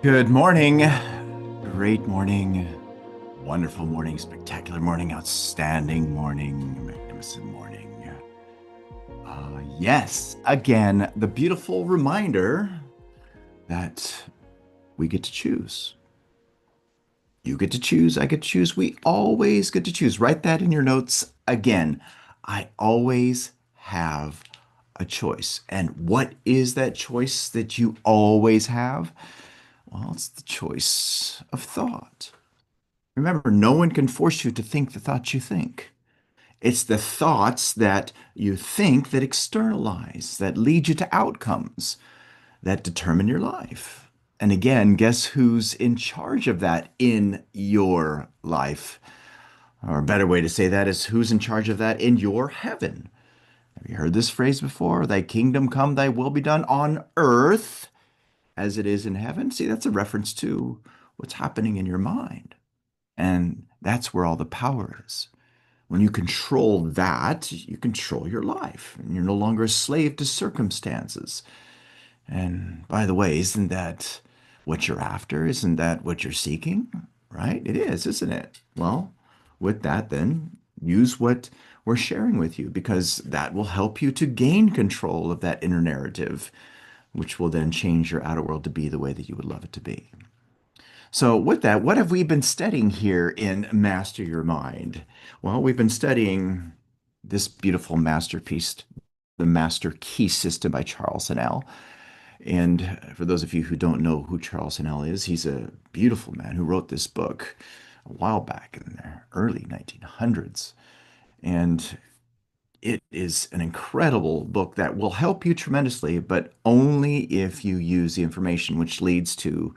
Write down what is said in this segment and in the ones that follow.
Good morning. Great morning. Wonderful morning. Spectacular morning. Outstanding morning. Magnificent morning. Yes, again, the beautiful reminder that we get to choose. You get to choose. I get to choose. We always get to choose. Write that in your notes again. I always have a choice. And what is that choice that you always have? Well, it's the choice of thought. Remember, no one can force you to think the thoughts you think. It's the thoughts that you think that externalize, that lead you to outcomes that determine your life. And again, guess who's in charge of that in your life? Or a better way to say that is who's in charge of that in your heaven? Have you heard this phrase before? Thy kingdom come, thy will be done on earth as it is in heaven. See, that's a reference to what's happening in your mind. And that's where all the power is. When you control that, you control your life, and you're no longer a slave to circumstances. And by the way, isn't that what you're after? Isn't that what you're seeking? Right? It is, isn't it? Well, with that, then use what we're sharing with you because that will help you to gain control of that inner narrative, which will then change your outer world to be the way that you would love it to be. So, with that, what have we been studying here in Master Your Mind? Well, we've been studying this beautiful masterpiece, The Master Key System by Charles Haanel. And for those of you who don't know who Charles Haanel is, he's a beautiful man who wrote this book a while back in the early 1900s. And it is an incredible book that will help you tremendously, but only if you use the information, which leads to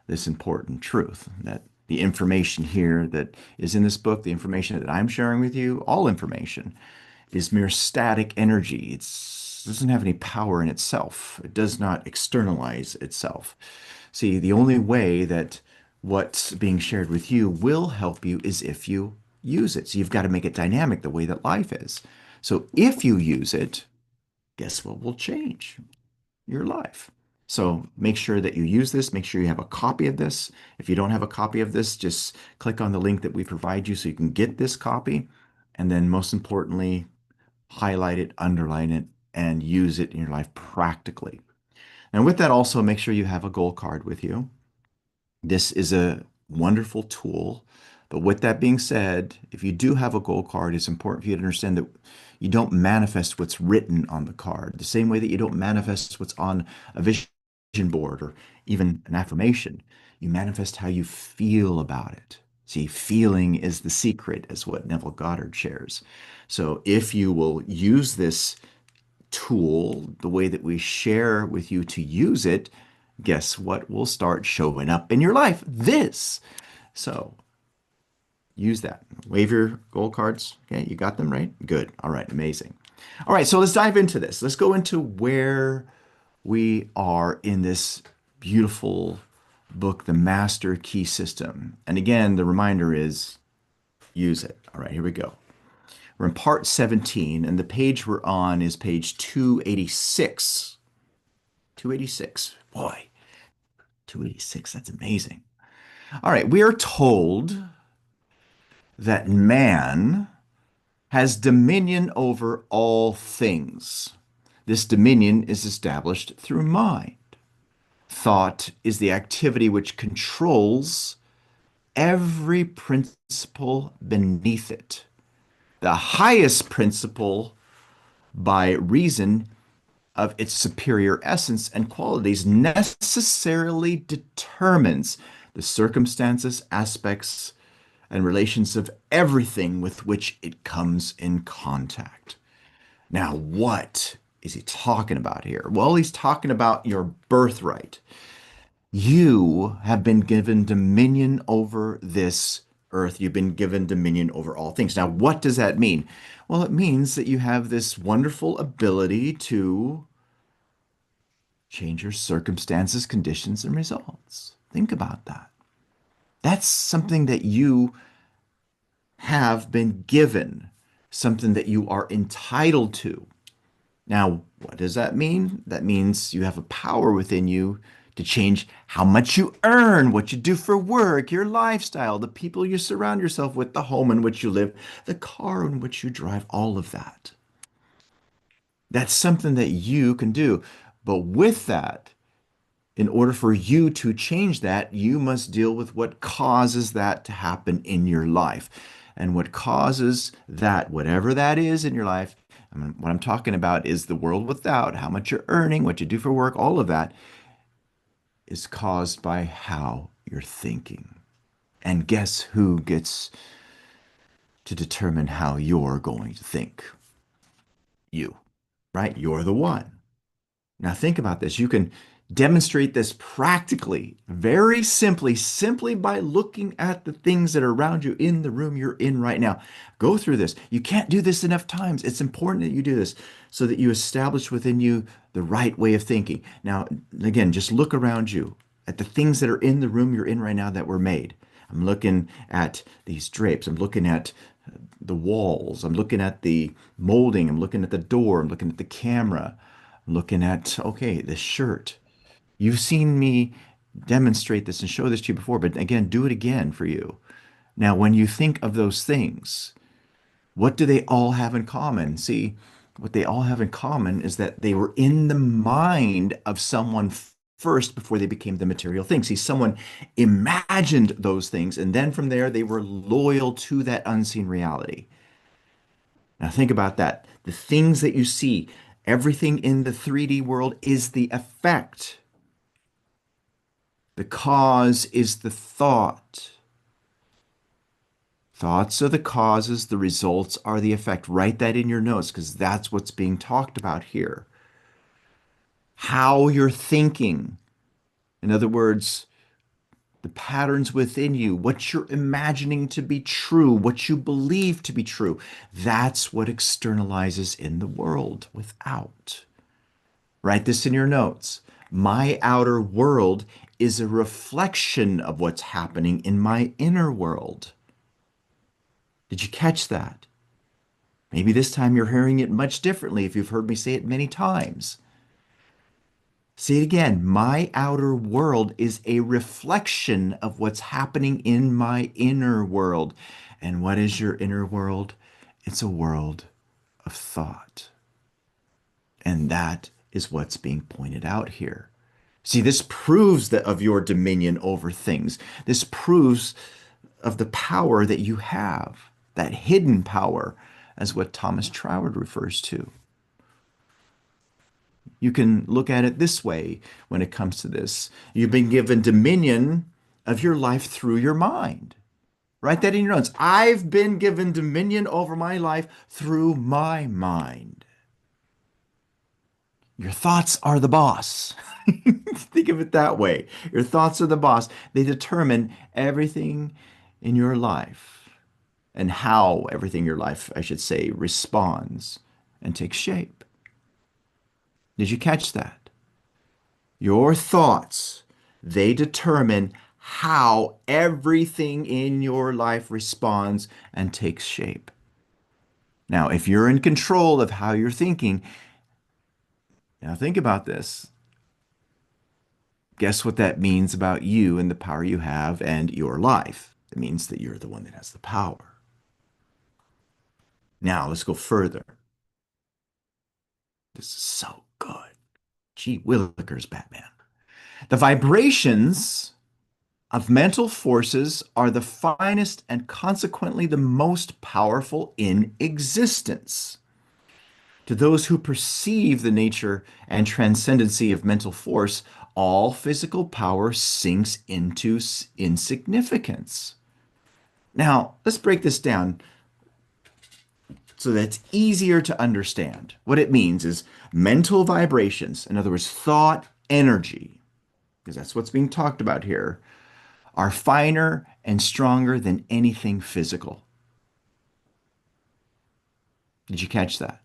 this important truth that the information here that is in this book, the information that I'm sharing with you, all information is mere static energy. It doesn't have any power in itself. It does not externalize itself. See, the only way that what's being shared with you will help you is if you use it. So you've got to make it dynamic the way that life is. So if you use it, guess what will change? Your life. So make sure that you use this. Make sure you have a copy of this. If you don't have a copy of this, just click on the link that we provide you so you can get this copy. And then most importantly, highlight it, underline it, and use it in your life practically. And with that, also make sure you have a goal card with you. This is a wonderful tool. But with that being said, if you do have a goal card, it's important for you to understand that you don't manifest what's written on the card the same way that you don't manifest what's on a vision board or even an affirmation. You manifest how you feel about it. See, feeling is the secret, is what Neville Goddard shares. So if you will use this tool the way that we share with you to use it, guess what will start showing up in your life? This. So use that. Wave your gold cards. Okay, you got them right? Good. All right, amazing. All right, so let's dive into this. Let's go into where we are in this beautiful book, The Master Key System. And again, the reminder is use it. All right, here we go. We're in part 17, and the page we're on is page 286. 286. Boy, 286, that's amazing. All right, we are told that man has dominion over all things. This dominion is established through mind. Thought is the activity which controls every principle beneath it. The highest principle, by reason of its superior essence and qualities, necessarily determines the circumstances, aspects, and relations of everything with which it comes in contact. Now, what is he talking about here? Well, he's talking about your birthright. You have been given dominion over this earth. You've been given dominion over all things. Now, what does that mean? Well, it means that you have this wonderful ability to change your circumstances, conditions, and results. Think about that. That's something that you have been given, something that you are entitled to. Now, what does that mean? That means you have a power within you to change how much you earn, what you do for work, your lifestyle, the people you surround yourself with, the home in which you live, the car in which you drive, all of that. That's something that you can do. But with that, in order for you to change that, you must deal with what causes that to happen in your life. And what causes that, whatever that is in your life, what I'm talking about is the world without, how much you're earning, what you do for work, all of that is caused by how you're thinking. And guess who gets to determine how you're going to think? You, right? You're the one. Now, think about this. You can demonstrate this practically, very simply by looking at the things that are around you in the room you're in right now. Go through this. You can't do this enough times. It's important that you do this so that you establish within you the right way of thinking. Now, again, just look around you at the things that are in the room you're in right now that were made. I'm looking at these drapes. I'm looking at the walls. I'm looking at the molding. I'm looking at the door. I'm looking at the camera. I'm looking at, okay, this shirt. You've seen me demonstrate this and show this to you before, but again, do it again for you. Now, when you think of those things, what do they all have in common? See, what they all have in common is that they were in the mind of someone first before they became the material thing. See, someone imagined those things, and then from there, they were loyal to that unseen reality. Now, think about that. The things that you see, everything in the 3D world is the effect. The cause is the thought. Thoughts are the causes, the results are the effect. Write that in your notes because that's what's being talked about here. How you're thinking. In other words, the patterns within you, what you're imagining to be true, what you believe to be true. That's what externalizes in the world without. Write this in your notes. My outer world is a reflection of what's happening in my inner world. Did you catch that? Maybe this time you're hearing it much differently if you've heard me say it many times. Say it again. My outer world is a reflection of what's happening in my inner world. And what is your inner world? It's a world of thought. And that is what's being pointed out here. See, this proves that of your dominion over things. This proves of the power that you have, that hidden power, as what Thomas Troward refers to. You can look at it this way when it comes to this. You've been given dominion of your life through your mind. Write that in your notes. I've been given dominion over my life through my mind. Your thoughts are the boss. Think of it that way. Your thoughts are the boss. They determine everything in your life and how everything in your life, I should say, responds and takes shape. Did you catch that? Your thoughts, they determine how everything in your life responds and takes shape. Now, if you're in control of how you're thinking, now think about this. Guess what that means about you and the power you have and your life? It means that you're the one that has the power. Now, let's go further. This is so good. Gee Willikers, Batman. The vibrations of mental forces are the finest and consequently the most powerful in existence. To those who perceive the nature and transcendency of mental force, all physical power sinks into insignificance. Now, let's break this down so that it's easier to understand. What it means is mental vibrations, in other words, thought energy, because that's what's being talked about here, are finer and stronger than anything physical. Did you catch that?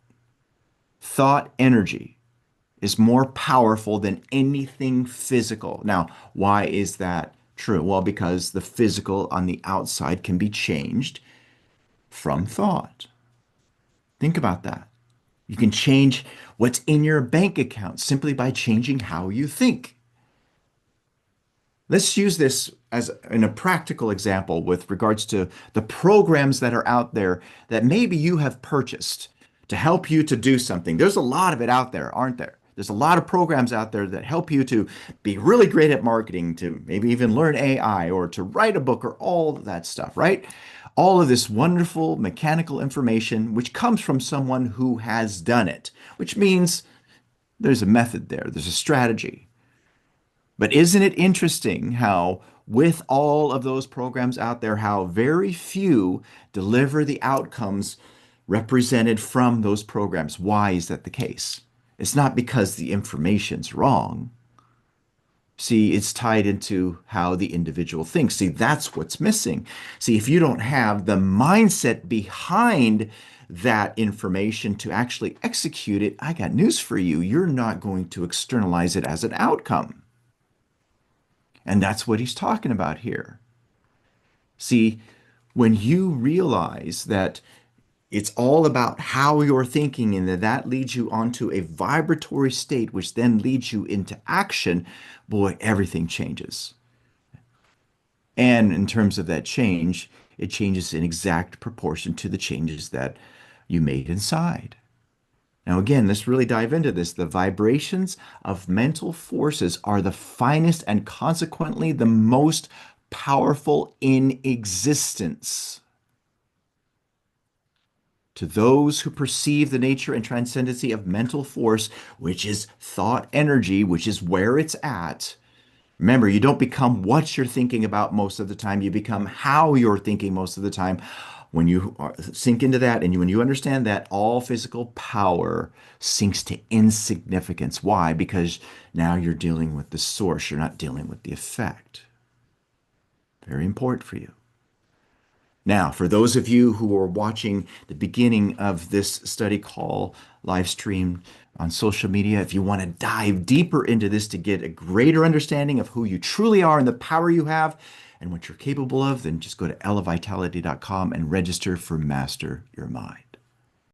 Thought energy is more powerful than anything physical. Now, why is that true? Well, because the physical on the outside can be changed from thought. Think about that. You can change what's in your bank account simply by changing how you think. Let's use this as in a practical example with regards to the programs that are out there that maybe you have purchased to help you to do something. There's a lot of it out there, aren't there? There's a lot of programs out there that help you to be really great at marketing, to maybe even learn AI or to write a book or all that stuff, right? All of this wonderful mechanical information, which comes from someone who has done it, which means there's a method there, there's a strategy. But isn't it interesting how, with all of those programs out there, how very few deliver the outcomes represented from those programs? Why is that the case? It's not because the information's wrong. See, it's tied into how the individual thinks. See, that's what's missing. See, if you don't have the mindset behind that information to actually execute it, I got news for you. You're not going to externalize it as an outcome. And that's what he's talking about here. See, when you realize that it's all about how you're thinking and that leads you onto a vibratory state, which then leads you into action, boy, everything changes. And in terms of that change, it changes in exact proportion to the changes that you made inside. Now, again, let's really dive into this. The vibrations of mental forces are the finest and consequently the most powerful in existence. To those who perceive the nature and transcendency of mental force, which is thought energy, which is where it's at. Remember, you don't become what you're thinking about most of the time. You become how you're thinking most of the time. When you sink into that and when you understand that, all physical power sinks to insignificance. Why? Because now you're dealing with the source. You're not dealing with the effect. Very important for you. Now, for those of you who are watching the beginning of this study call live stream on social media, if you want to dive deeper into this to get a greater understanding of who you truly are and the power you have and what you're capable of, then just go to elevitality.com and register for Master Your Mind.